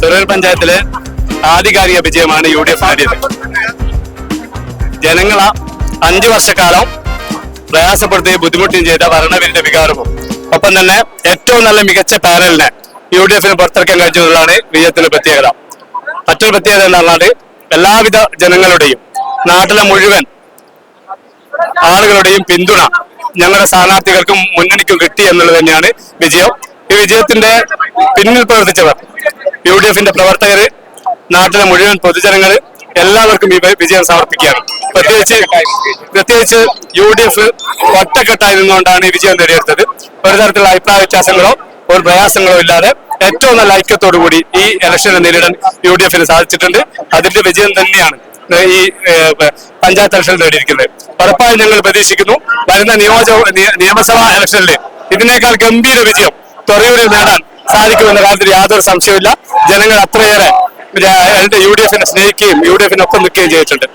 തുറയൂർ പഞ്ചായത്തിലെ ആധികാരിക വിജയമാണ് UDF നേടിയത്. ജനങ്ങളെ 5 വർഷക്കാലം പ്രയാസപ്പെടുത്തുകയും ബുദ്ധിമുട്ടുകയും ചെയ്ത ഭരണവിരുദ്ധ വികാരവും ഒപ്പം തന്നെ ഏറ്റവും നല്ല മികച്ച പാനലിനെ UDF പുറത്തിറക്കാൻ കഴിഞ്ഞതാണ് വിജയത്തിന്റെ പ്രത്യേകത. മറ്റൊരു പ്രത്യേകത എന്ന് പറഞ്ഞാൽ എല്ലാവിധ ജനങ്ങളുടെയും നാട്ടിലെ മുഴുവൻ ആളുകളുടെയും പിന്തുണ ഞങ്ങളുടെ സ്ഥാനാർത്ഥികൾക്കും മുന്നണിക്കും കിട്ടി എന്നുള്ളത് തന്നെയാണ് വിജയം. ഈ വിജയത്തിന്റെ പിന്നിൽ പ്രവർത്തിച്ചവർ, UDF പ്രവർത്തകര്, നാട്ടിലെ മുഴുവൻ പൊതുജനങ്ങൾ എല്ലാവർക്കും ഈ വിജയം സമർപ്പിക്കുകയാണ്. പ്രത്യേകിച്ച് UDF ഒറ്റക്കെട്ടായി നിന്നുകൊണ്ടാണ് ഈ വിജയം നേടിയെടുത്തത്. ഒരു തരത്തിലുള്ള അഭിപ്രായ വ്യത്യാസങ്ങളോ ഒരു പ്രയാസങ്ങളോ ഇല്ലാതെ ഏറ്റവും നല്ല ഐക്യത്തോടു കൂടി ഈ ഇലക്ഷനെ നേരിടാൻ UDF സാധിച്ചിട്ടുണ്ട്. അതിന്റെ വിജയം തന്നെയാണ് ഈ പഞ്ചായത്ത് ഇലക്ഷൻ നേടിയിരിക്കുന്നത്. ഉറപ്പായും ഞങ്ങൾ പ്രതീക്ഷിക്കുന്നു വരുന്ന നിയമസഭാ ഇലക്ഷനിൽ ഇതിനേക്കാൾ ഗംഭീര വിജയം തുറയൂരിൽ നേടാൻ സാധിക്കുമെന്ന കാര്യത്തിൽ യാതൊരു സംശയവുമില്ല. ജനങ്ങൾ അത്രയേറെ UDF സ്നേഹിക്കുകയും UDF ഒപ്പം നിൽക്കുകയും ചെയ്തിട്ടുണ്ട്.